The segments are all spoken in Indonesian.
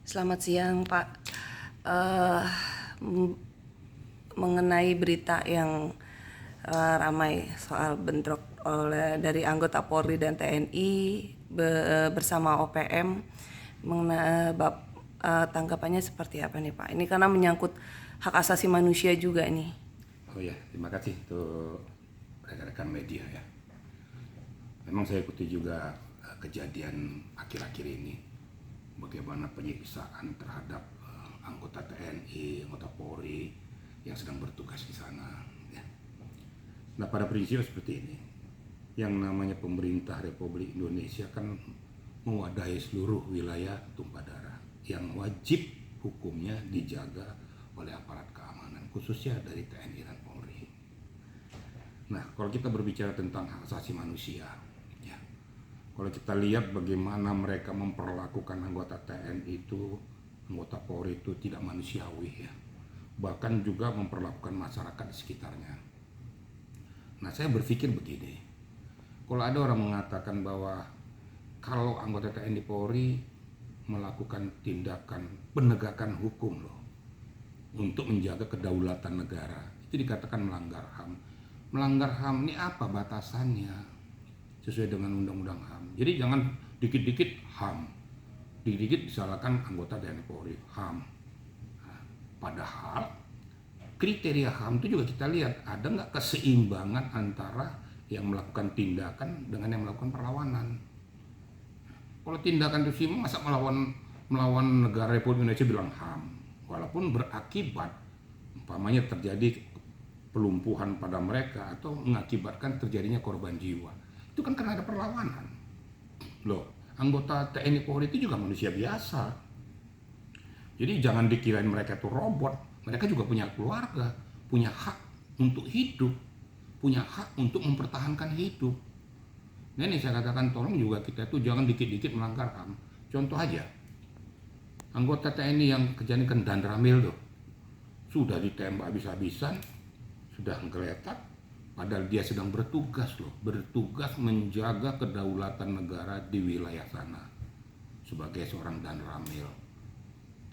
Selamat siang, Pak. Eh, m- Mengenai berita yang ramai soal bentrok dari anggota Polri dan TNI bersama OPM, tanggapannya seperti apa nih, Pak? Ini karena menyangkut hak asasi manusia juga nih. Oh ya, terima kasih untuk rekan-rekan media ya. Memang saya ikuti juga kejadian akhir-akhir ini, bagaimana penyiksaan terhadap anggota TNI, anggota Polri yang sedang bertugas di sana. Ya. Nah, pada prinsip seperti ini, yang namanya pemerintah Republik Indonesia kan mewadahi seluruh wilayah tumpah darah yang wajib hukumnya dijaga oleh aparat keamanan, khususnya dari TNI dan Polri. Nah, kalau kita berbicara tentang hak asasi manusia, ya, kalau kita lihat bagaimana mereka memperlakukan anggota TNI itu, anggota Polri itu tidak manusiawi, ya, bahkan juga memperlakukan masyarakat di sekitarnya. Nah, saya berpikir begini, kalau ada orang mengatakan bahwa kalau anggota TNI Polri melakukan tindakan penegakan hukum loh untuk menjaga kedaulatan negara, itu dikatakan melanggar HAM. Melanggar HAM ini apa batasannya sesuai dengan undang-undang HAM. Jadi jangan dikit-dikit HAM, dikit-dikit disalahkan anggota TNI Polri HAM. Nah, padahal kriteria HAM itu juga kita lihat ada nggak keseimbangan antara yang melakukan tindakan dengan yang melakukan perlawanan. Kalau tindakan itu seimbang, masa melawan negara Republik Indonesia bilang HAM, walaupun berakibat umpamanya terjadi pelumpuhan pada mereka atau mengakibatkan terjadinya korban jiwa, itu kan karena ada perlawanan. Loh, anggota TNI Polri itu juga manusia biasa. Jadi jangan dikirain mereka itu robot. Mereka juga punya keluarga, punya hak untuk hidup, punya hak untuk mempertahankan hidup. Nah, ini saya katakan tolong juga kita itu jangan dikit-dikit melanggar HAM. Contoh aja, anggota TNI yang kejadian Dan Ramil tuh sudah ditembak habis-habisan, sudah menggeletak, padahal dia sedang bertugas loh, bertugas menjaga kedaulatan negara di wilayah sana sebagai seorang Dan Ramil.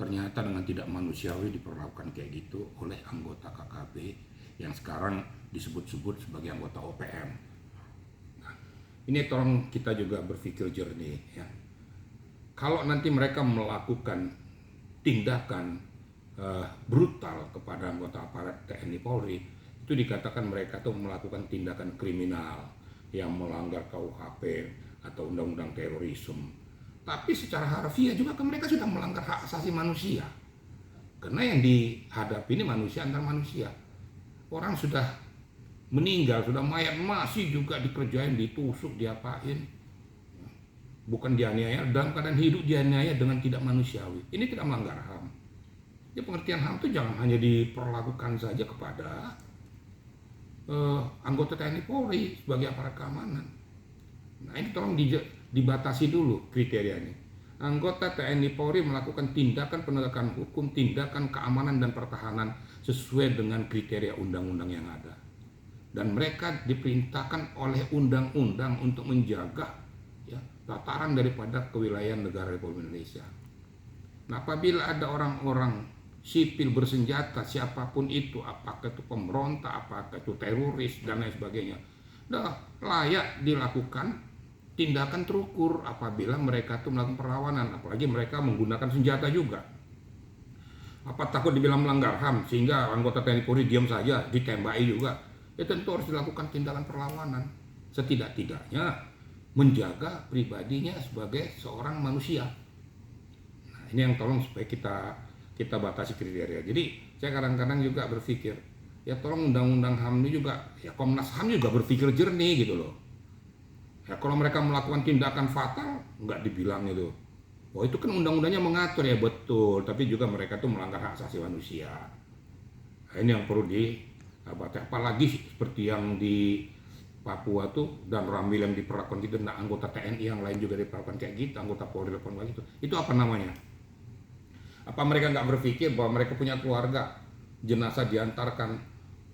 Ternyata dengan tidak manusiawi diperlakukan kayak gitu oleh anggota KKB yang sekarang disebut-sebut sebagai anggota OPM. Nah, ini tolong kita juga berpikir jernih ya. Kalau nanti mereka melakukan tindakan brutal kepada anggota aparat TNI Polri, itu dikatakan mereka tuh melakukan tindakan kriminal yang melanggar KUHP atau undang-undang terorisme. Tapi secara harfiah juga kan mereka sudah melanggar hak asasi manusia. Karena yang dihadapi ini manusia antar manusia. Orang sudah meninggal, sudah mayat masih juga dikerjain, ditusuk, diapain. Bukan dianiaya, dalam keadaan hidup dianiaya dengan tidak manusiawi. Ini tidak melanggar HAM. Ya, pengertian HAM itu jangan hanya diperlakukan saja kepada anggota TNI Polri sebagai aparat keamanan. Nah, ini tolong dibatasi dulu kriterianya. Anggota TNI Polri melakukan tindakan penegakan hukum, tindakan keamanan dan pertahanan sesuai dengan kriteria undang-undang yang ada. Dan mereka diperintahkan oleh undang-undang untuk menjaga ya, tataran daripada kewilayahan negara Republik Indonesia. Nah, apabila ada orang-orang sipil bersenjata, siapapun itu, apakah itu pemberontak, apakah itu teroris dan lain sebagainya, nah, layak dilakukan tindakan terukur apabila mereka itu melakukan perlawanan, apalagi mereka menggunakan senjata juga. Apa takut dibilang melanggar HAM sehingga anggota TNI Polri diam saja, ditembaki juga? Ya tentu harus dilakukan tindakan perlawanan. Setidak-tidaknya menjaga pribadinya sebagai seorang manusia. Nah, ini yang tolong supaya kita batasi kriteria. Jadi saya kadang-kadang juga berpikir, ya tolong undang-undang HAM ini juga, ya Komnas HAM juga berpikir jernih gitu loh. Ya kalau mereka melakukan tindakan fatal, nggak dibilang itu. Oh itu kan undang-undangnya mengatur, ya betul, tapi juga mereka tuh melanggar hak asasi manusia. Nah, ini yang perlu dibatasi. Apalagi seperti yang di Papua tuh Dan Ramil yang diperlakukan gitu, nah anggota TNI yang lain juga diperlakukan kayak gitu, anggota Polri diperlakukan kayak gitu. Itu apa namanya? Apa mereka nggak berpikir bahwa mereka punya keluarga, jenazah diantarkan,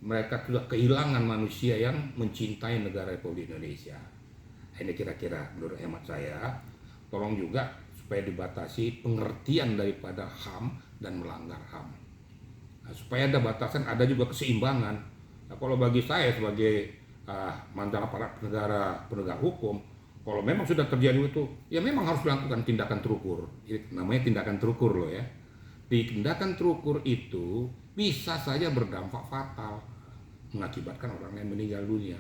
mereka sudah kehilangan manusia yang mencintai negara Republik Indonesia. Ini kira-kira menurut hemat saya, tolong juga supaya dibatasi pengertian daripada HAM dan melanggar HAM. Nah, supaya ada batasan, ada juga keseimbangan. Nah, kalau bagi saya sebagai mantan aparat negara penegak hukum, kalau memang sudah terjadi itu, ya memang harus dilakukan tindakan terukur. Ini namanya tindakan terukur loh ya. Tindakan terukur itu bisa saja berdampak fatal, mengakibatkan orang lain meninggal dunia.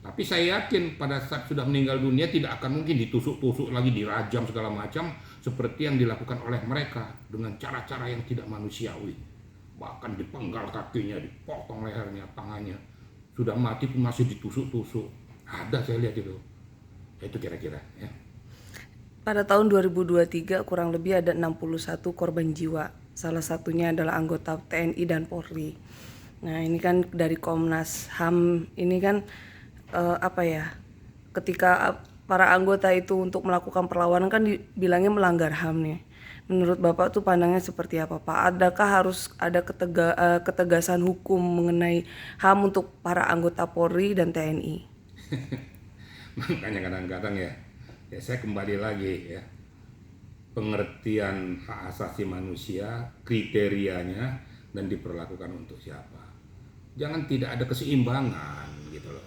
Tapi saya yakin pada saat sudah meninggal dunia tidak akan mungkin ditusuk-tusuk lagi, dirajam segala macam seperti yang dilakukan oleh mereka dengan cara-cara yang tidak manusiawi. Bahkan dipenggal kakinya, dipotong lehernya, tangannya. Sudah mati pun masih ditusuk-tusuk. Ada, saya lihat itu. Itu kira-kira ya. Pada tahun 2023 kurang lebih ada 61 korban jiwa. Salah satunya adalah anggota TNI dan Polri. Nah, ini kan dari Komnas HAM ini kan ketika para anggota itu untuk melakukan perlawanan kan dibilangnya melanggar HAM nih. Menurut Bapak tuh pandangnya seperti apa, Pak? Adakah harus ada ketegasan hukum mengenai HAM untuk para anggota Polri dan TNI? Makanya kadang-kadang ya saya kembali lagi ya, pengertian hak asasi manusia, kriterianya, dan diperlakukan untuk siapa. Jangan tidak ada keseimbangan gitu loh.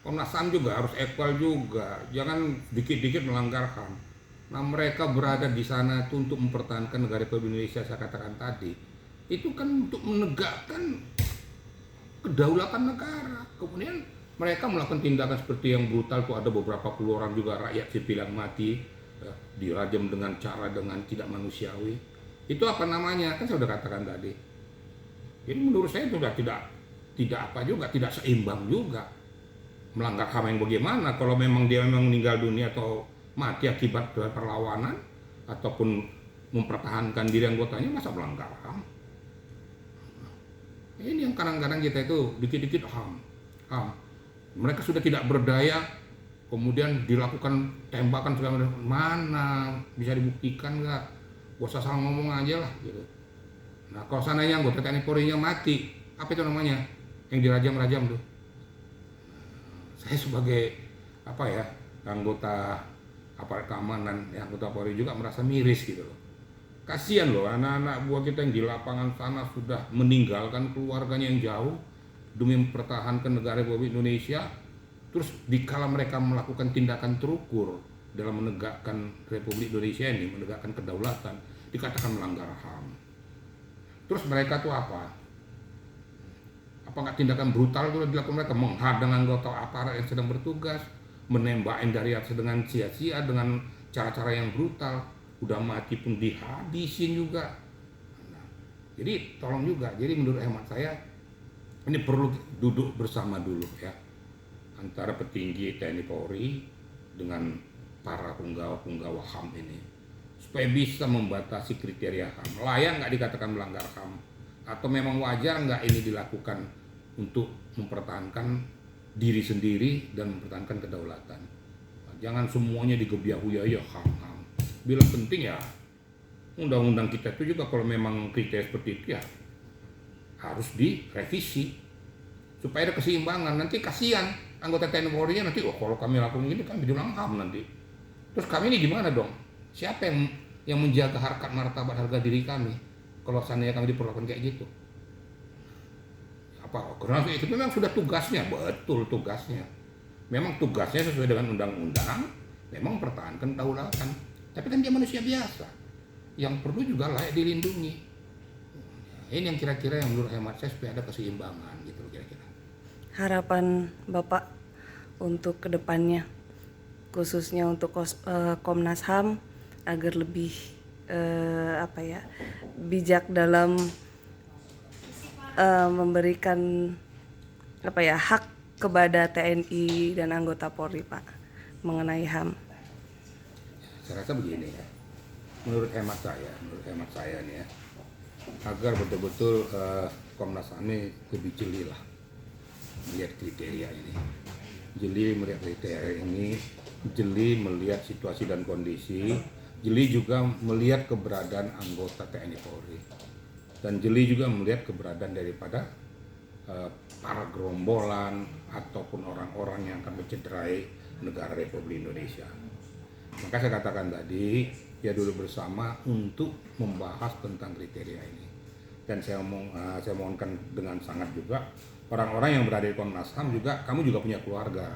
Komnas HAM juga harus equal juga, jangan dikit-dikit melanggar HAM. Nah, mereka berada di sana itu untuk mempertahankan negara Republik Indonesia, saya katakan tadi. Itu kan untuk menegakkan kedaulatan negara. Kemudian mereka melakukan tindakan seperti yang brutal tuh, ada beberapa puluh orang juga rakyat sipil yang mati ya, dirajam dengan cara dengan tidak manusiawi. Itu apa namanya? Kan saya sudah katakan tadi. Jadi menurut saya itu sudah tidak seimbang juga. Melanggar HAM yang bagaimana kalau memang dia memang meninggal dunia atau mati akibat perlawanan ataupun mempertahankan diri anggotanya, masa melanggar HAM? Ini yang kadang-kadang kita itu dikit-dikit HAM. Mereka sudah tidak berdaya, kemudian dilakukan tembakan segala macam. Mana bisa dibuktikan nggak? Gak usah salah ngomong aja lah gitu. Nah, kalau seandainya anggota TNI Polri-nya mati, apa itu namanya? Yang dirajam-rajam tuh. Saya sebagai anggota aparat keamanan, anggota Polri juga merasa miris gitu loh. Kasihan loh anak-anak buah kita yang di lapangan sana sudah meninggalkan keluarganya yang jauh demi mempertahankan negara Republik Indonesia. Terus dikala mereka melakukan tindakan terukur dalam menegakkan Republik Indonesia ini, menegakkan kedaulatan, dikatakan melanggar HAM. Terus mereka tuh apa? Apa nggak tindakan brutal itu dilakukan mereka, menghadang anggota aparat yang sedang bertugas, menembak dari atas dengan sia-sia, dengan cara-cara yang brutal, udah mati pun dihabisin juga. Nah, jadi tolong juga, jadi menurut hemat saya ini perlu duduk bersama dulu ya, antara petinggi TNI Polri dengan para penggawa HAM ini, supaya bisa membatasi kriteria HAM. Layak nggak dikatakan melanggar HAM, atau memang wajar nggak ini dilakukan untuk mempertahankan diri sendiri dan mempertahankan kedaulatan. Jangan semuanya digebiah-huyah ya HAM. Bila penting ya undang-undang kita itu juga kalau memang kriteria seperti itu ya harus direvisi supaya ada keseimbangan. Nanti kasihan anggota TNI Polri-nya nanti, kalau kami lakukan ini kan dibilang HAM nanti. Terus kami ini gimana dong? Siapa yang menjaga harkat martabat harga diri kami kalau seandainya kami diperlakukan kayak gitu? Karena itu memang sudah tugasnya, betul tugasnya. Memang tugasnya sesuai dengan undang-undang, memang mempertahankan kedaulatan. Tapi kan dia manusia biasa, yang perlu juga layak dilindungi. Ini yang kira-kira yang menurut hemat saya supaya ada keseimbangan gitu kira-kira. Harapan Bapak untuk kedepannya, khususnya untuk Komnas HAM agar lebih bijak dalam memberikan hak kepada TNI dan anggota Polri, Pak, mengenai HAM. Saya rasa begini ya, menurut hemat saya nih ya, agar betul-betul Komnas HAM ini lebih jeli lah melihat kriteria ini, jeli melihat kriteria ini, jeli melihat situasi dan kondisi, jeli juga melihat keberadaan anggota TNI Polri, dan jeli juga melihat keberadaan daripada para gerombolan ataupun orang-orang yang akan mencederai negara Republik Indonesia. Maka saya katakan tadi, ya duduk bersama untuk membahas tentang kriteria ini. Dan saya mohonkan dengan sangat juga orang-orang yang berada di Komnas HAM juga, kamu juga punya keluarga.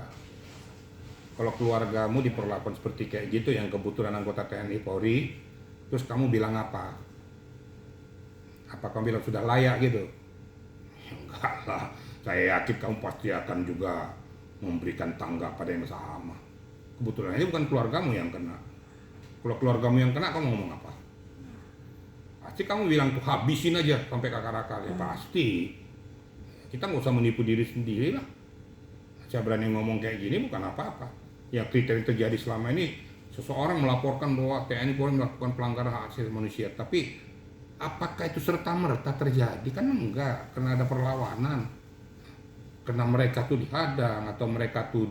Kalau keluargamu diperlakukan seperti kayak gitu yang kebetulan anggota TNI Polri, terus kamu bilang apa? Apa kamu bilang sudah layak gitu? Enggak lah, saya yakin kamu pasti akan juga memberikan tanggapan yang sama. Kebetulan ini bukan keluargamu yang kena. Kalau keluargamu yang kena, kamu ngomong apa? Pasti kamu bilang tuh habisin aja sampai akar-akar. Ya pasti. Kita nggak usah menipu diri sendiri lah. Saya berani ngomong kayak gini bukan apa-apa. Ya kriteria terjadi selama ini, seseorang melaporkan bahwa TNI Polri melakukan pelanggaran hak asasi manusia. Tapi apakah itu serta-merta terjadi? Kan enggak, karena ada perlawanan. Karena mereka tuh dihadang atau mereka tuh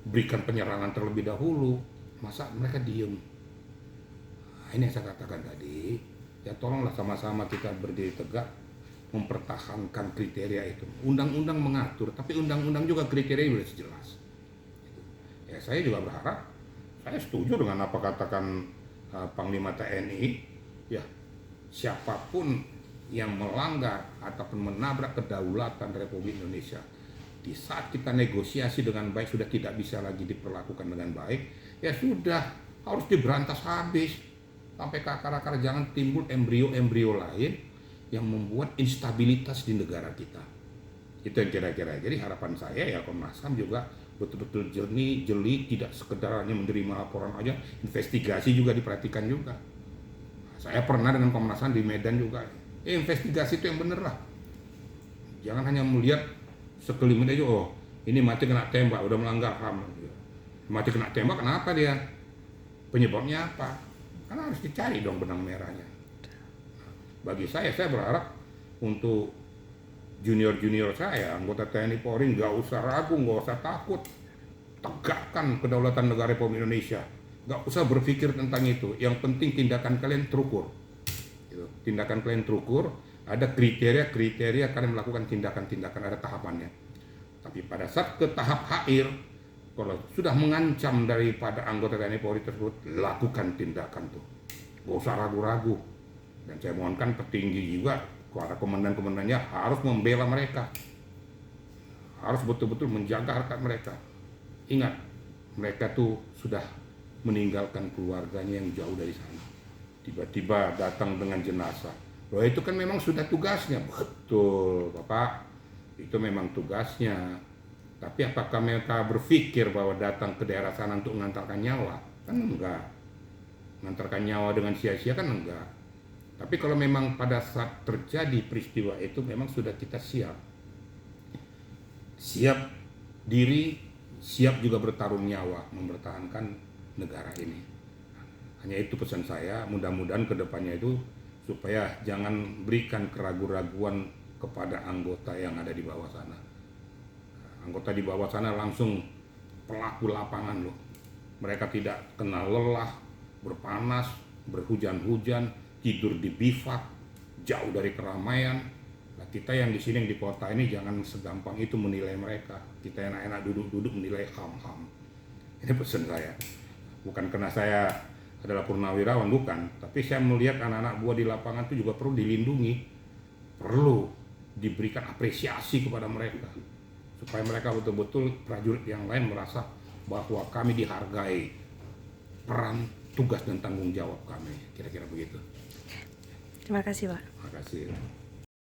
berikan penyerangan terlebih dahulu. Masa mereka diem? Nah, ini yang saya katakan tadi. Ya tolonglah sama-sama kita berdiri tegak mempertahankan kriteria itu. Undang-undang mengatur, tapi undang-undang juga kriteria sudah jelas. Ya saya juga berharap, saya setuju dengan apa katakan Panglima TNI, ya siapapun yang melanggar ataupun menabrak kedaulatan Republik Indonesia, di saat kita negosiasi dengan baik sudah tidak bisa lagi diperlakukan dengan baik, ya sudah harus diberantas habis sampai ke akar-akar, jangan timbul embrio-embrio lain yang membuat instabilitas di negara kita. Itu yang kira-kira. Jadi harapan saya ya Komnas HAM juga betul-betul jernih, jeli, tidak sekedar hanya menerima laporan aja, investigasi juga diperhatikan juga. Saya pernah dengan Komnas HAM di Medan juga. Investigasi itu yang bener lah. Jangan hanya melihat sekeliling aja, oh ini mati kena tembak, udah melanggar HAM. Mati kena tembak, kenapa dia? Penyebabnya apa? Karena harus dicari dong benang merahnya. Bagi saya berharap untuk junior-junior saya, anggota TNI Polri, nggak usah ragu, nggak usah takut. Tegakkan kedaulatan negara Republik Indonesia. Nggak usah berpikir tentang itu. Yang penting tindakan kalian terukur. Tindakan kalian terukur, ada kriteria kalian melakukan tindakan-tindakan, ada tahapannya. Tapi pada saat ke tahap akhir, kalau sudah mengancam daripada anggota TNI Polri tersebut, lakukan tindakan tuh. Nggak usah ragu-ragu. Dan saya mohonkan petinggi juga, para komandan-komandannya harus membela mereka. Harus betul-betul menjaga harkat mereka. Ingat, mereka tuh sudah meninggalkan keluarganya yang jauh dari sana. Tiba-tiba datang dengan jenazah. Loh itu kan memang sudah tugasnya. Betul, Bapak. Itu memang tugasnya. Tapi apakah mereka berpikir bahwa datang ke daerah sana untuk mengantarkan nyawa? Kan enggak. Mengantarkan nyawa dengan sia-sia kan enggak. Tapi kalau memang pada saat terjadi peristiwa itu memang sudah kita siap. Siap diri, siap juga bertaruh nyawa mempertahankan negara ini. Hanya itu pesan saya, mudah-mudahan ke depannya itu supaya jangan berikan keraguan-raguan kepada anggota yang ada di bawah sana. Anggota di bawah sana langsung pelaku lapangan loh. Mereka tidak kenal lelah, berpanas, berhujan-hujan, tidur di bivak, jauh dari keramaian. Nah, kita yang di sini yang di kota ini jangan segampang itu menilai mereka. Kita enak-enak duduk-duduk menilai ham-ham. Ini pesan saya. Bukan karena saya adalah purnawirawan, bukan. Tapi saya melihat anak-anak buah di lapangan itu juga perlu dilindungi. Perlu diberikan apresiasi kepada mereka. Supaya mereka betul-betul prajurit yang lain merasa bahwa kami dihargai peran, tugas, dan tanggung jawab kami. Kira-kira begitu. Terima kasih, Pak. Terima kasih.